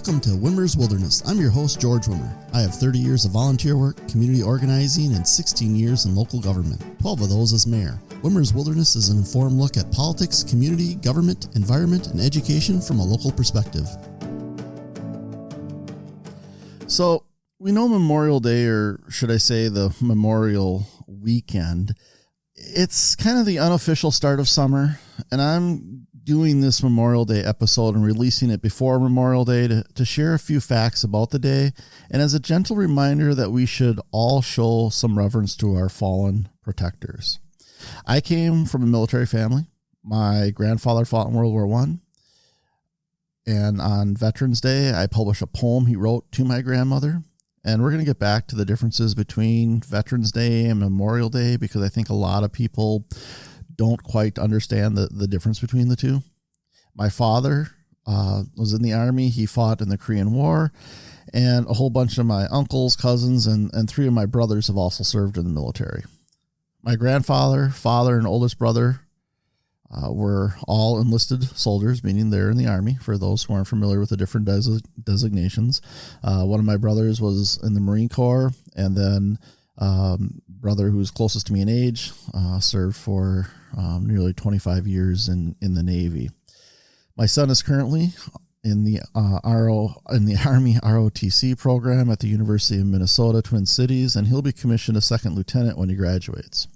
Welcome to Wimmer's Wilderness. I'm your host, George Wimmer. I have 30 years of volunteer work, community organizing, and 16 years in local government, 12 of those as mayor. Wimmer's Wilderness is an informed look at politics, community, government, environment, and education from a local perspective. So, we know Memorial Day, or should I say the Memorial Weekend, it's kind of the unofficial start of summer, and I'm doing this Memorial Day episode and releasing it before Memorial Day to share a few facts about the day, and as a gentle reminder that we should all show some reverence to our fallen protectors. I came from a military family. My grandfather fought in World War I, and on Veterans Day, I published a poem he wrote to my grandmother. And we're going to get back to the differences between Veterans Day and Memorial Day, because I think a lot of people don't quite understand the difference between the two. My father was in the Army. He fought in the Korean War, and a whole bunch of my uncles, cousins, and three of my brothers have also served in the military. My grandfather, father, and oldest brother were all enlisted soldiers, meaning they're in the Army, for those who aren't familiar with the different designations. One of my brothers was in the Marine Corps, and then brother who's closest to me in age served for nearly 25 years in the Navy. My son is currently in the Army ROTC program at the University of Minnesota, Twin Cities, and he'll be commissioned a second lieutenant when he graduates.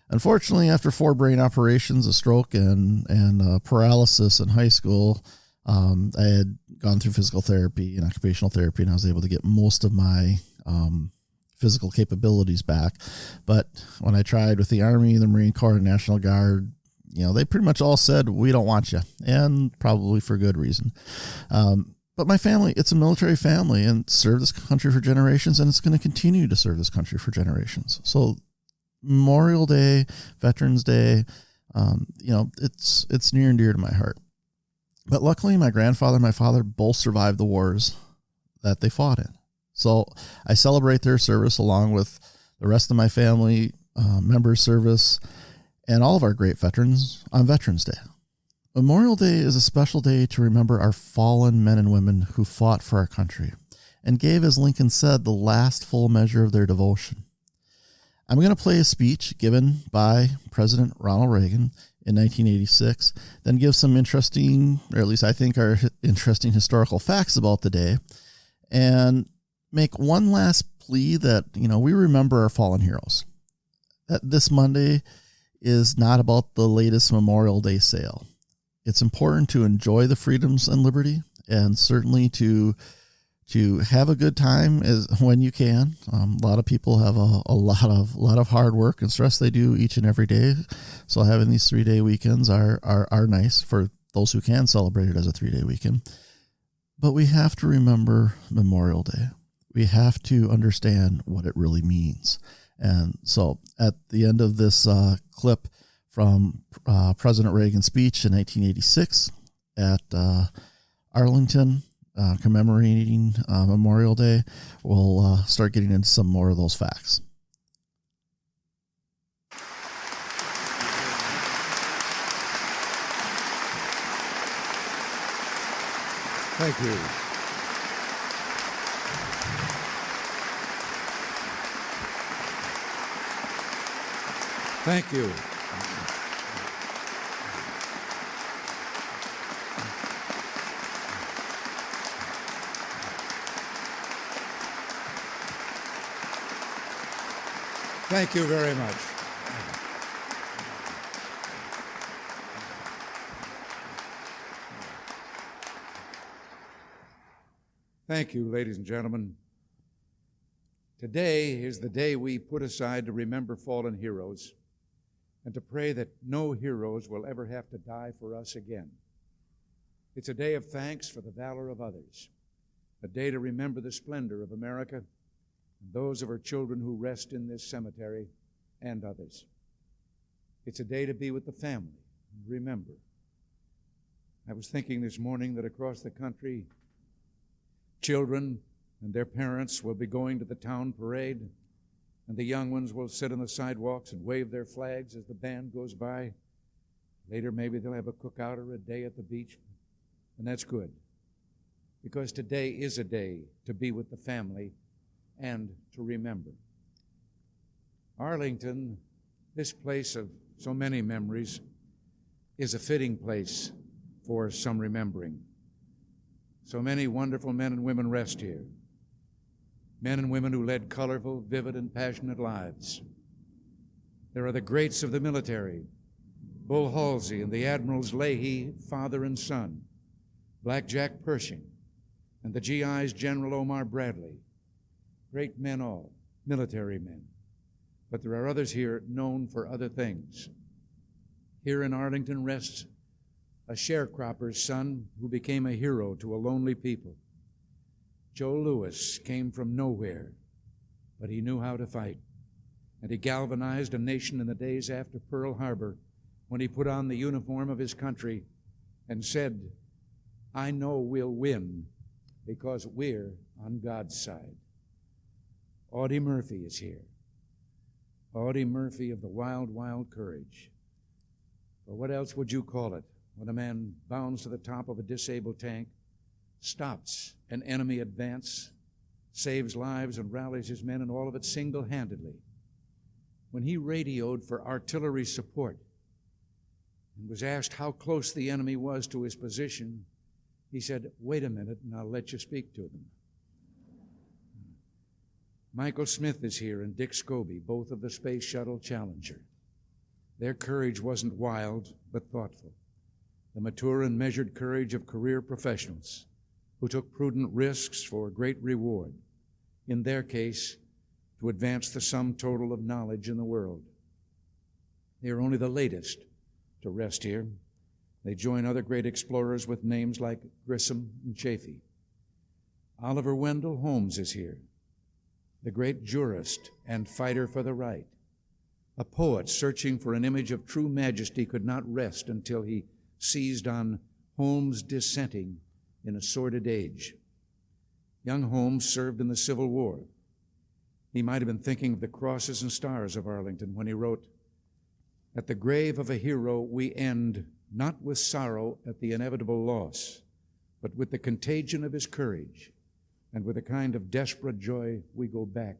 Unfortunately, after 4 brain operations, a stroke, and paralysis in high school, I had gone through physical therapy and occupational therapy, and I was able to get most of my physical capabilities back. But when I tried with the Army, the Marine Corps, and National Guard, they pretty much all said, we don't want you, and probably for good reason. But my family, it's a military family, and served this country for generations, and it's going to continue to serve this country for generations. So Memorial Day, Veterans Day, it's near and dear to my heart. But luckily, my grandfather and my father both survived the wars that they fought in. So I celebrate their service along with the rest of my family members' service and all of our great veterans on Veterans Day. Memorial Day is a special day to remember our fallen men and women who fought for our country and gave, as Lincoln said, the last full measure of their devotion. I'm going to play a speech given by President Ronald Reagan in 1986, then give some interesting, or at least I think are interesting, historical facts about the day, and make one last plea that, we remember our fallen heroes. That this Monday is not about the latest Memorial Day sale. It's important to enjoy the freedoms and liberty, and certainly to have a good time when you can. A lot of people have a lot of hard work and stress they do each and every day. So having these 3-day weekends are nice for those who can celebrate it as a 3-day weekend. But we have to remember Memorial Day. We have to understand what it really means. And so at the end of this clip from President Reagan's speech in 1986 at Arlington, commemorating Memorial Day, we'll start getting into some more of those facts. Thank you. Thank you. Thank you very much. Thank you, ladies and gentlemen. Today is the day we put aside to remember fallen heroes and to pray that no heroes will ever have to die for us again. It's a day of thanks for the valor of others, a day to remember the splendor of America and those of our children who rest in this cemetery and others. It's a day to be with the family and remember. I was thinking this morning that across the country, children and their parents will be going to the town parade, and the young ones will sit on the sidewalks and wave their flags as the band goes by. Later, maybe they'll have a cookout or a day at the beach, and that's good. because today is a day to be with the family and to remember. Arlington, this place of so many memories, is a fitting place for some remembering. So many wonderful men and women rest here. Men and women who led colorful, vivid, and passionate lives. There are the greats of the military, Bull Halsey and the Admirals Leahy, father and son, Black Jack Pershing, and the GIs General Omar Bradley. Great men all, military men. But there are others here known for other things. Here in Arlington rests a sharecropper's son who became a hero to a lonely people. Joe Louis came from nowhere, but he knew how to fight. And he galvanized a nation in the days after Pearl Harbor when he put on the uniform of his country and said, "I know we'll win because we're on God's side." Audie Murphy is here. Audie Murphy of the wild, wild courage. Or what else would you call it when a man bounds to the top of a disabled tank, stops an enemy advance, saves lives and rallies his men, and all of it single-handedly? When he radioed for artillery support and was asked how close the enemy was to his position, he said, "Wait a minute and I'll let you speak to them." Michael Smith is here and Dick Scobie, both of the Space Shuttle Challenger. Their courage wasn't wild, but thoughtful. The mature and measured courage of career professionals who took prudent risks for great reward. In their case, to advance the sum total of knowledge in the world. They are only the latest to rest here. They join other great explorers with names like Grissom and Chaffee. Oliver Wendell Holmes is here, the great jurist and fighter for the right. A poet searching for an image of true majesty could not rest until he seized on Holmes dissenting in a sordid age. Young Holmes served in the Civil War. He might have been thinking of the crosses and stars of Arlington when he wrote, "At the grave of a hero we end, not with sorrow at the inevitable loss, but with the contagion of his courage, and with a kind of desperate joy we go back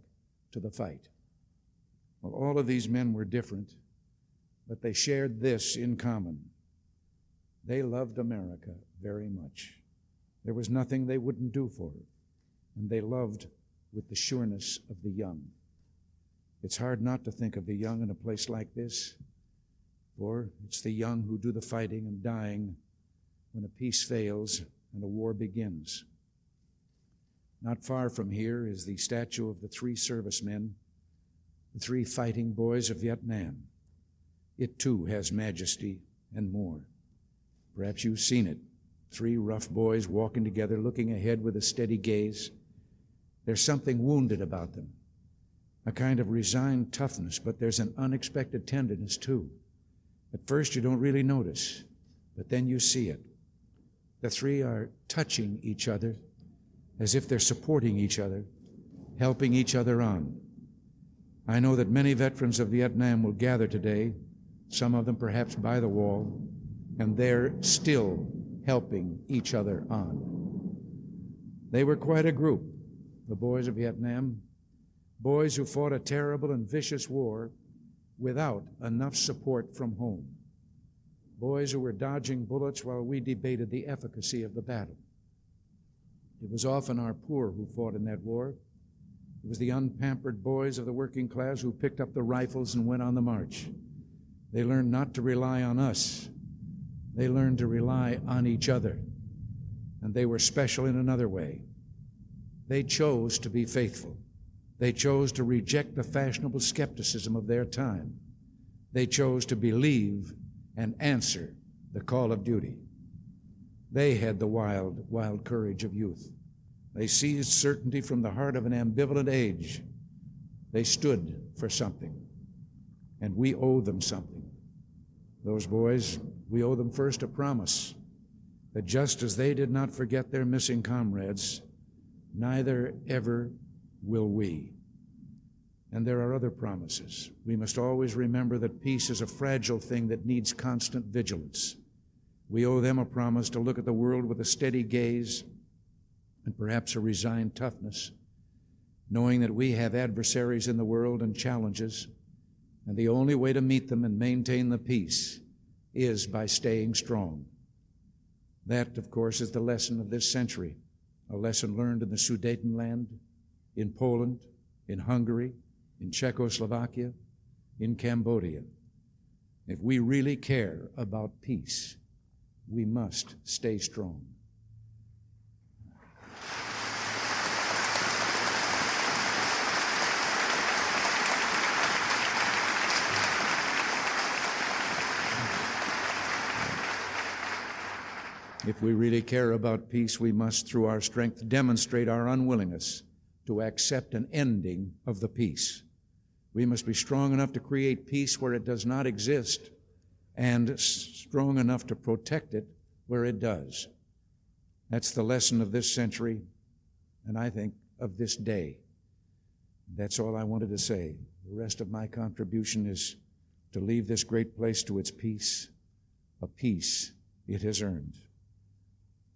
to the fight." Well, all of these men were different, but they shared this in common. They loved America very much. There was nothing they wouldn't do for it, and they loved with the sureness of the young. It's hard not to think of the young in a place like this, for it's the young who do the fighting and dying when a peace fails and a war begins. Not far from here is the statue of the 3 servicemen, the 3 fighting boys of Vietnam. It too has majesty and more. Perhaps you've seen it. 3 rough boys walking together, looking ahead with a steady gaze. There's something wounded about them, a kind of resigned toughness, but there's an unexpected tenderness too. At first you don't really notice, but then you see it. The 3 are touching each other as if they're supporting each other, helping each other on. I know that many veterans of Vietnam will gather today, some of them perhaps by the wall, and they're still helping each other on. They were quite a group, the boys of Vietnam, boys who fought a terrible and vicious war without enough support from home, boys who were dodging bullets while we debated the efficacy of the battle. It was often our poor who fought in that war. It was the unpampered boys of the working class who picked up the rifles and went on the march. They learned not to rely on us. They learned to rely on each other. And they were special in another way. They chose to be faithful. They chose to reject the fashionable skepticism of their time. They chose to believe and answer the call of duty. They had the wild, wild courage of youth. They seized certainty from the heart of an ambivalent age. They stood for something, and we owe them something. Those boys, we owe them first a promise that just as they did not forget their missing comrades, neither ever will we. And there are other promises. We must always remember that peace is a fragile thing that needs constant vigilance. We owe them a promise to look at the world with a steady gaze, and perhaps a resigned toughness, knowing that we have adversaries in the world and challenges, and the only way to meet them and maintain the peace is by staying strong. That, of course, is the lesson of this century, a lesson learned in the Sudetenland, in Poland, in Hungary, in Czechoslovakia, in Cambodia. If we really care about peace, we must stay strong. If we really care about peace, we must, through our strength, demonstrate our unwillingness to accept an ending of the peace. We must be strong enough to create peace where it does not exist, and strong enough to protect it where it does. That's the lesson of this century, and I think of this day. That's all I wanted to say. The rest of my contribution is to leave this great place to its peace, a peace it has earned.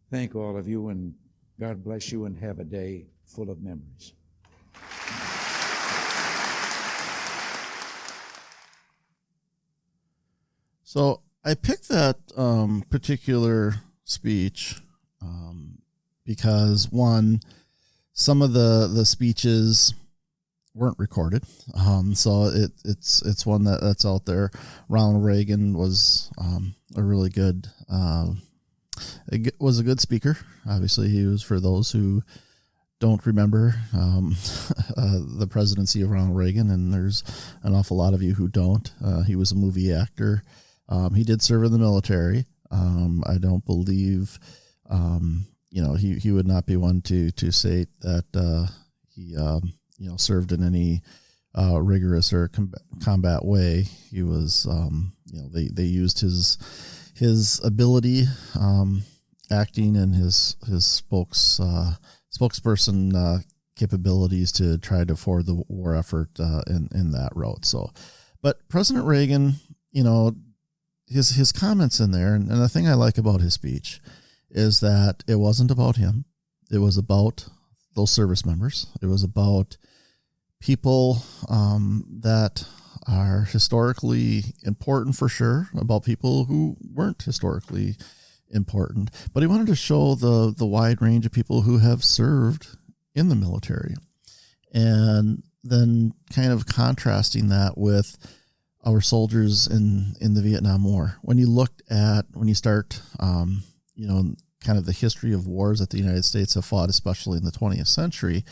Thank all of you, and God bless you, and have a day full of memories. So I picked that particular speech because, one, some of the speeches weren't recorded, so it's one that's out there. Ronald Reagan was a really good was a good speaker. Obviously, he was, for those who don't remember the presidency of Ronald Reagan, and there's an awful lot of you who don't. He was a movie actor. He did serve in the military. I don't believe, he would not be one to say that he served in any rigorous or combat way. He was, they used his ability, acting, and his spokesperson capabilities to try to forward the war effort in that route. So, but President Reagan, his comments in there, and the thing I like about his speech is that it wasn't about him. It was about those service members. It was about people that are historically important, for sure, about people who weren't historically important. But he wanted to show the wide range of people who have served in the military, and then kind of contrasting that with our soldiers in the Vietnam War. When you start, kind of the history of wars that the United States have fought, especially in the 20th century,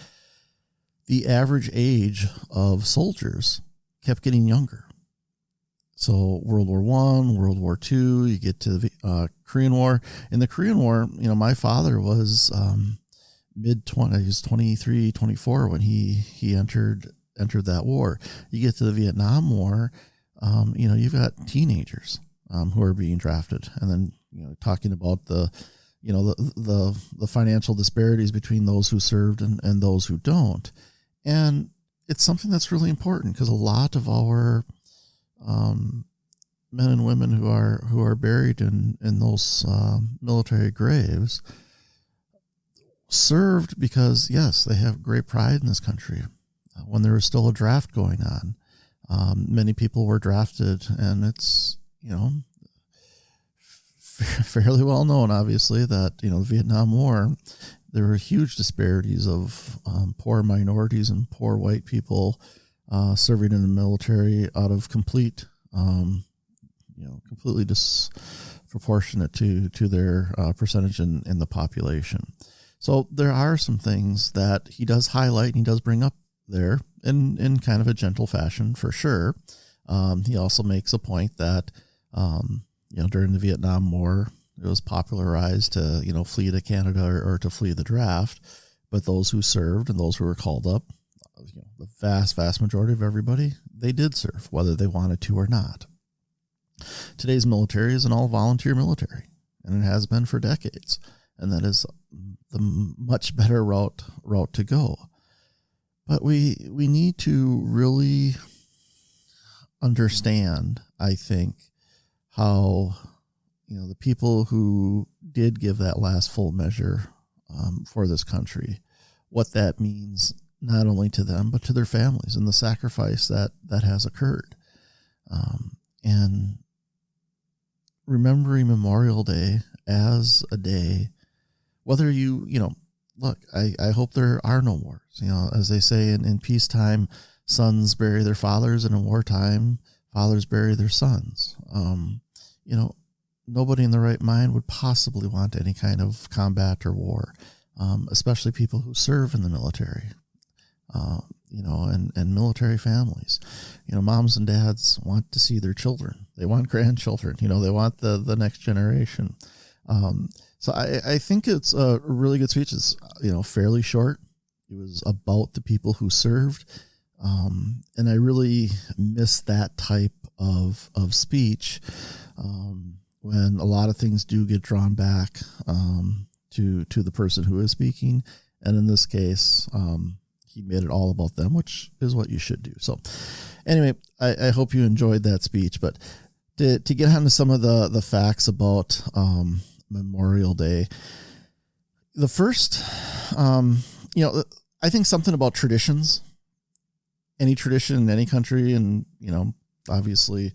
the average age of soldiers kept getting younger. So World War I, World War II, you get to the Korean War. In the Korean War, my father was mid-20s, he was 23, 24 when he entered that war. You get to the Vietnam War, you've got teenagers who are being drafted, and then talking about the financial disparities between those who served and those who don't. And it's something that's really important, because a lot of our men and women who are buried in those military graves served because, yes, they have great pride in this country. When there was still a draft going on, many people were drafted, and it's fairly well known, obviously, that the Vietnam War, there were huge disparities of poor minorities and poor white people serving in the military out of completely disproportionate to their percentage in the population. So there are some things that he does highlight and he does bring up there in kind of a gentle fashion, for sure. He also makes a point that during the Vietnam War, it was popularized to flee to Canada or to flee the draft, but those who served and those who were called up, the vast majority of everybody, they did serve, whether they wanted to or not. Today's military is an all-volunteer military, and it has been for decades, and that is the much better route to go. But we need to really understand, I think, how the people who did give that last full measure for this country, what that means not only to them, but to their families and the sacrifice that has occurred. And remembering Memorial Day as a day, whether look, I hope there are no wars. As they say in peacetime, sons bury their fathers, and in wartime, fathers bury their sons. Nobody in the right mind would possibly want any kind of combat or war, especially people who serve in the military, and military families. Moms and dads want to see their children. They want grandchildren. They want the next generation. So I think it's a really good speech. It's, fairly short. It was about the people who served. And I really miss that type of speech when a lot of things do get drawn back to the person who is speaking. And in this case, he made it all about them, which is what you should do. So anyway, I hope you enjoyed that speech. But to get onto some of the facts about Memorial Day, the first, I think something about traditions. Any tradition in any country, and obviously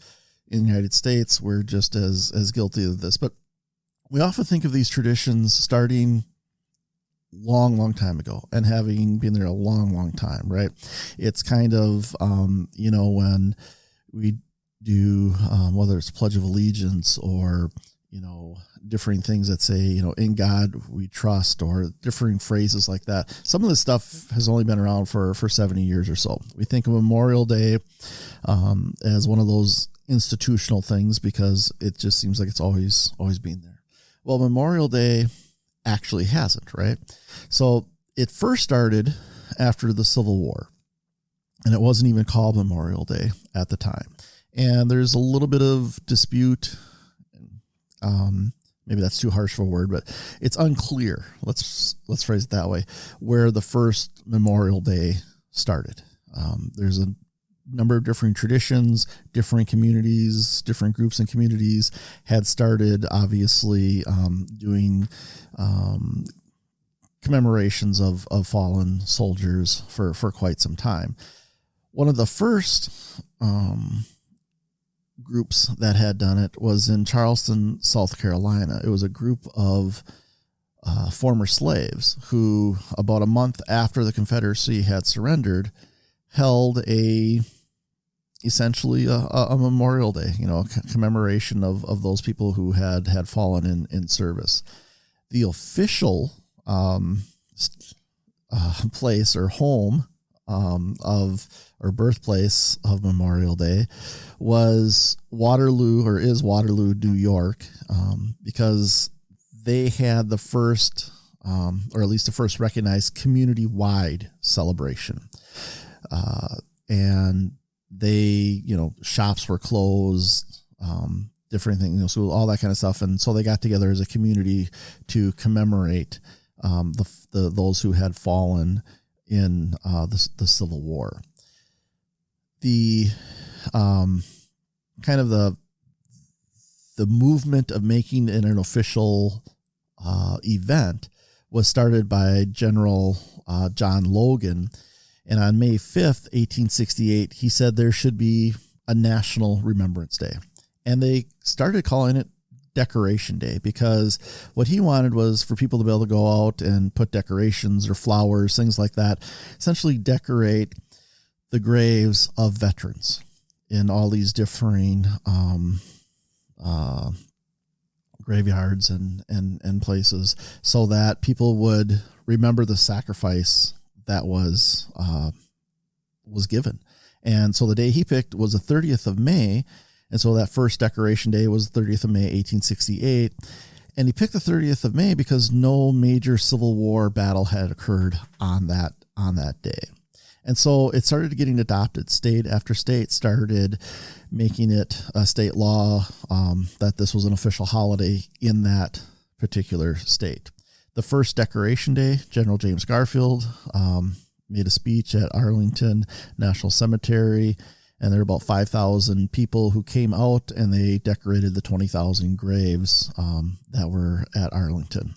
in the United States, we're just as guilty of this. But we often think of these traditions starting long time ago and having been there a long time, right? It's kind of when we do whether it's Pledge of Allegiance or differing things that say, in God we trust, or differing phrases like that. Some of this stuff has only been around for 70 years or so. We think of Memorial Day as one of those institutional things because it just seems like it's always been there. Well, Memorial Day actually hasn't, right? So it first started after the Civil War, and it wasn't even called Memorial Day at the time. And there's a little bit of dispute. Maybe that's too harsh of a word, but it's unclear. Let's phrase it that way, where the first Memorial Day started. There's a number of different traditions, different communities, different groups and communities had started, obviously, doing commemorations of fallen soldiers for quite some time. One of the first groups that had done it was in Charleston, South Carolina. It was a group of former slaves who, about a month after the Confederacy had surrendered, held essentially a Memorial Day, a commemoration of those people who had fallen in service. The official place or home or birthplace of Memorial Day was Waterloo, or is Waterloo, New York, because they had the first, or at least the first recognized community-wide celebration. And they, shops were closed, different things, so all that kind of stuff. And so they got together as a community to commemorate those who had fallen in the Civil War. The kind of the movement of making it an official event was started by General John Logan. And on May 5th, 1868, he said there should be a National Remembrance Day. And they started calling it Decoration Day, because what he wanted was for people to be able to go out and put decorations or flowers, things like that, essentially decorate the graves of veterans in all these differing graveyards and places, so that people would remember the sacrifice that was given. And so the day he picked was the 30th of May. And so that first Decoration Day was the 30th of May, 1868. And he picked the 30th of May because no major Civil War battle had occurred on that day. And so it started getting adopted. State after state started making it a state law that this was an official holiday in that particular state. The first Decoration Day, General James Garfield made a speech at Arlington National Cemetery, and there were about 5,000 people who came out, and they decorated the 20,000 graves that were at Arlington.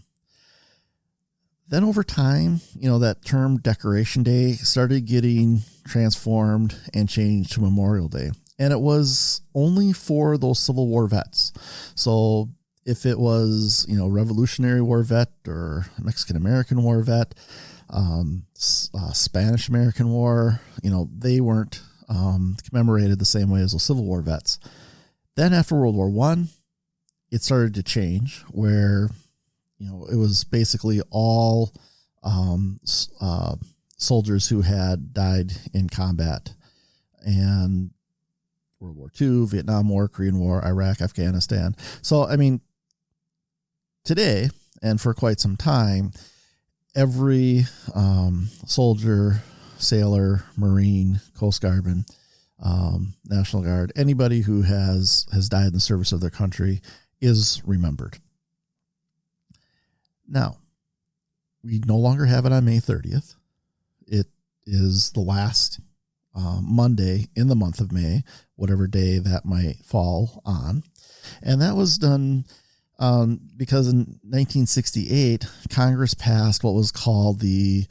Then over time, that term Decoration Day started getting transformed and changed to Memorial Day. And it was only for those Civil War vets. So if it was, Revolutionary War vet or Mexican-American War vet, Spanish-American War, they weren't commemorated the same way as those Civil War vets. Then after World War I, it started to change where it was basically all soldiers who had died in combat. And World War II, Vietnam War, Korean War, Iraq, Afghanistan. So, today, and for quite some time, every soldier, sailor, Marine, Coast Guardman, National Guard, anybody who has died in the service of their country is remembered. Now, we no longer have it on May 30th. It is the last Monday in the month of May, whatever day that might fall on. And that was done because in 1968, Congress passed what was called the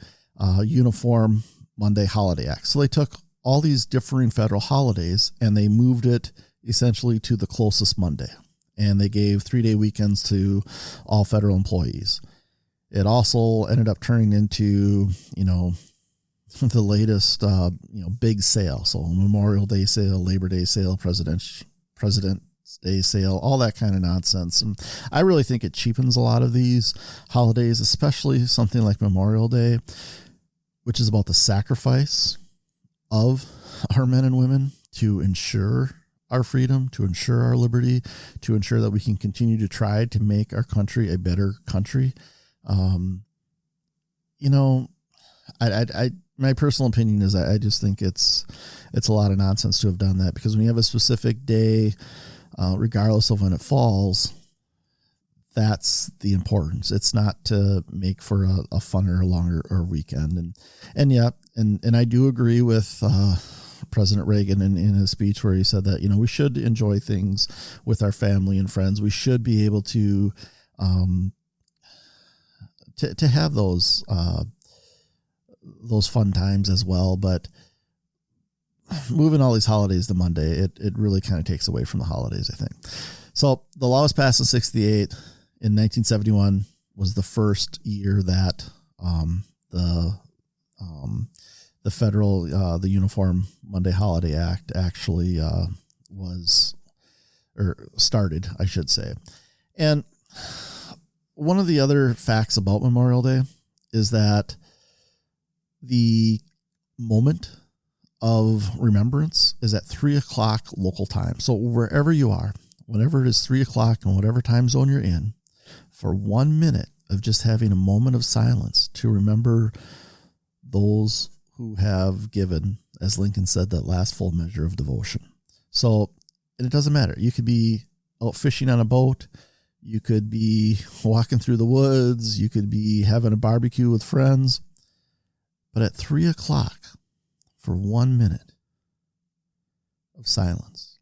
Uniform Monday Holiday Act. So they took all these differing federal holidays and they moved it essentially to the closest Monday. And they gave 3-day weekends to all federal employees. It also ended up turning into, the latest, big sale. So Memorial Day sale, Labor Day sale, President's Day sale, all that kind of nonsense. And I really think it cheapens a lot of these holidays, especially something like Memorial Day, which is about the sacrifice of our men and women to ensure our freedom, to ensure our liberty, to ensure that we can continue to try to make our country a better country. My personal opinion is I just think it's a lot of nonsense to have done that, because when you have a specific day, regardless of when it falls, that's the importance. It's not to make for a funner or longer or weekend. And I do agree with President Reagan in his speech where he said that, we should enjoy things with our family and friends. We should be able to have those fun times as well. But moving all these holidays to Monday, it really kind of takes away from the holidays, I think. So the law was passed in 1968. In 1971 was the first year that the federal, the Uniform Monday Holiday Act actually started, I should say. And one of the other facts about Memorial Day is that the moment of remembrance is at 3:00 local time. So wherever you are, whenever it is 3:00 in whatever time zone you're in, for 1 minute of just having a moment of silence to remember those who have given, as Lincoln said, that last full measure of devotion. So, and it doesn't matter. You could be out fishing on a boat. You could be walking through the woods. You could be having a barbecue with friends. But at 3:00, for 1 minute of silence,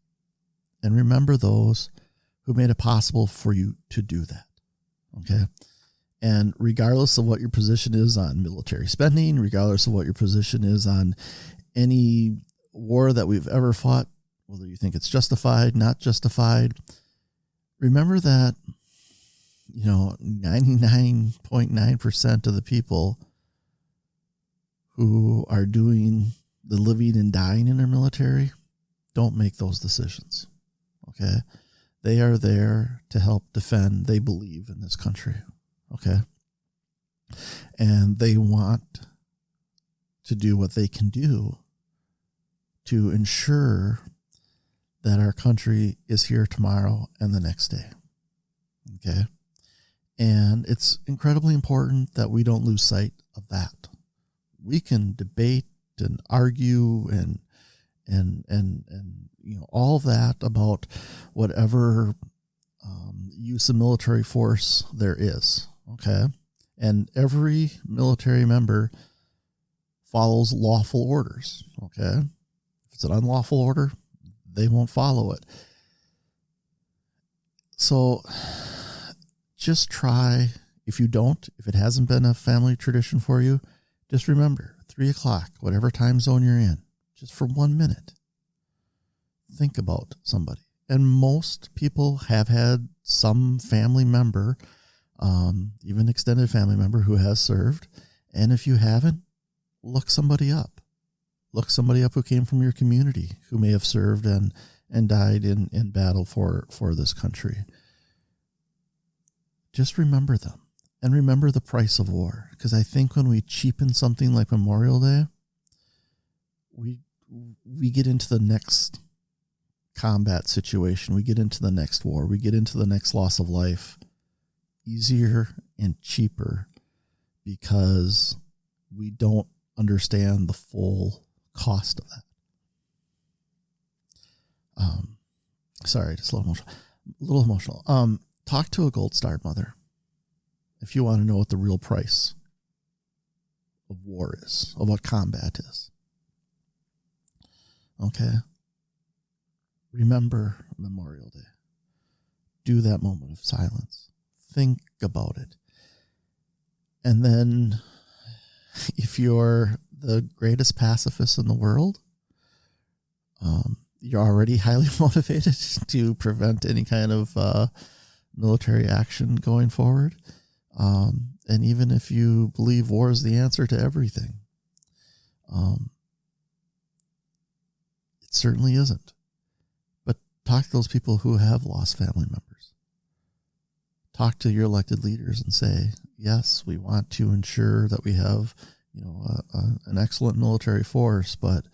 and remember those who made it possible for you to do that. Okay. And regardless of what your position is on military spending, regardless of what your position is on any war that we've ever fought, whether you think it's justified, not justified, remember that, 99.9% of the people who are doing the living and dying in our military don't make those decisions. Okay. They are there to help defend. They believe in this country. Okay. And they want to do what they can do to ensure that our country is here tomorrow and the next day. Okay. And it's incredibly important that we don't lose sight of that. We can debate and argue and all of that about whatever use of military force there is. Okay. And every military member follows lawful orders. Okay. If it's an unlawful order, they won't follow it. So just try If you don't, if it hasn't been a family tradition for you, just remember 3 o'clock, whatever time zone you're in, just for 1 minute, think about somebody. And most people have had some family member, even extended family member who has served. And if you haven't, look somebody up. Look somebody up who came from your community, who may have served and died in battle for this country. Just remember them. And remember the price of war. Because I think when we cheapen something like Memorial Day, we get into the next combat situation. We get into the next war. We get into the next loss of life easier and cheaper because we don't understand the full cost of that. Sorry, just a little emotional. Talk to a Gold Star mother if you want to know what the real price of war is, of what combat is. Okay? Remember Memorial Day. Do that moment of silence. Think about it. And then, if you're the greatest pacifist in the world, you're already highly motivated to prevent any kind of military action going forward. And even if you believe war is the answer to everything, it certainly isn't. But talk to those people who have lost family members. Talk to your elected leaders and say, yes, we want to ensure that we have, an excellent military force, but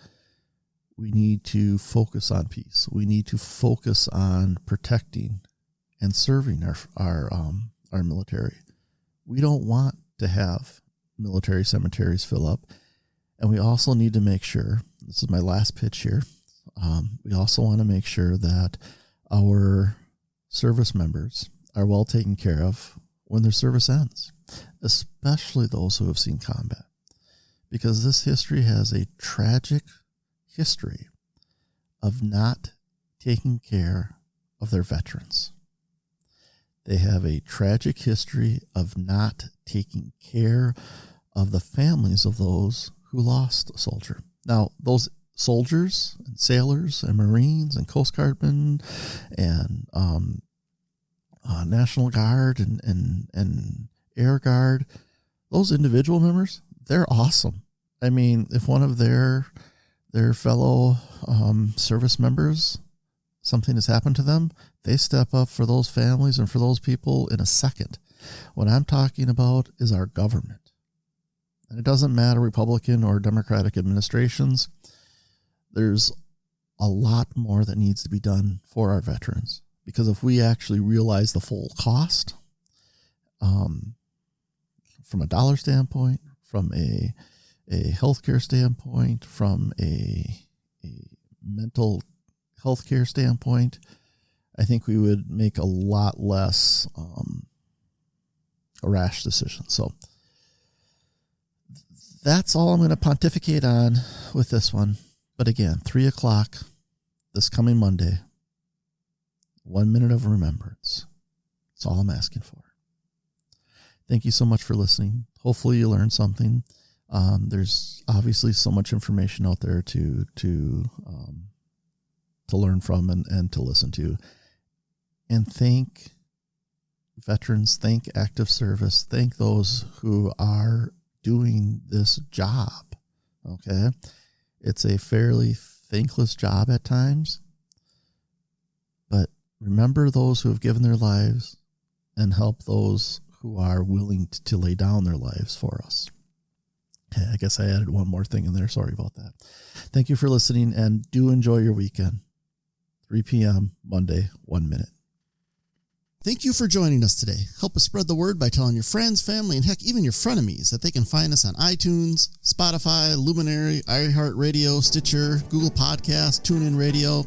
we need to focus on peace. We need to focus on protecting and serving our military. We don't want to have military cemeteries fill up. And we also need to make sure, this is my last pitch here, we also want to make sure that our service members are well taken care of when their service ends, especially those who have seen combat. Because this history has a tragic history of not taking care of their veterans. They have a tragic history of not taking care of the families of those who lost a soldier. Now, those soldiers and sailors and Marines and Coast Guardmen and National Guard and Air Guard, those individual members, they're awesome. I mean, if one of their fellow service members, something has happened to them, they step up for those families and for those people in a second. What I'm talking about is our government. And it doesn't matter Republican or Democratic administrations. There's a lot more that needs to be done for our veterans. Because if we actually realize the full cost, from a dollar standpoint, from a healthcare standpoint, from a mental healthcare standpoint, I think we would make a lot less a rash decision. So that's all I'm going to pontificate on with this one. But again, 3 o'clock this coming Monday, 1 minute of remembrance. That's all I'm asking for. Thank you so much for listening. Hopefully you learned something. There's obviously so much information out there to learn from and to listen to. And thank veterans, thank active service, thank those who are doing this job. Okay? It's a fairly thankless job at times, but remember those who have given their lives and help those who are willing to lay down their lives for us. Okay, I guess I added one more thing in there. Sorry about that. Thank you for listening, and do enjoy your weekend. 3 p.m. Monday, 1 minute. Thank you for joining us today. Help us spread the word by telling your friends, family, and heck, even your frenemies that they can find us on iTunes, Spotify, Luminary, iHeartRadio, Stitcher, Google Podcasts, TuneIn Radio.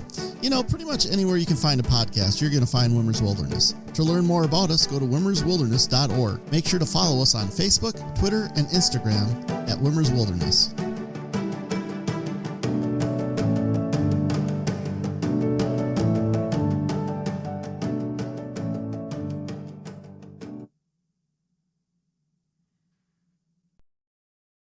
Pretty much anywhere you can find a podcast, you're going to find Wimmers Wilderness. To learn more about us, go to wimmerswilderness.org. Make sure to follow us on Facebook, Twitter, and Instagram at Wimmers Wilderness.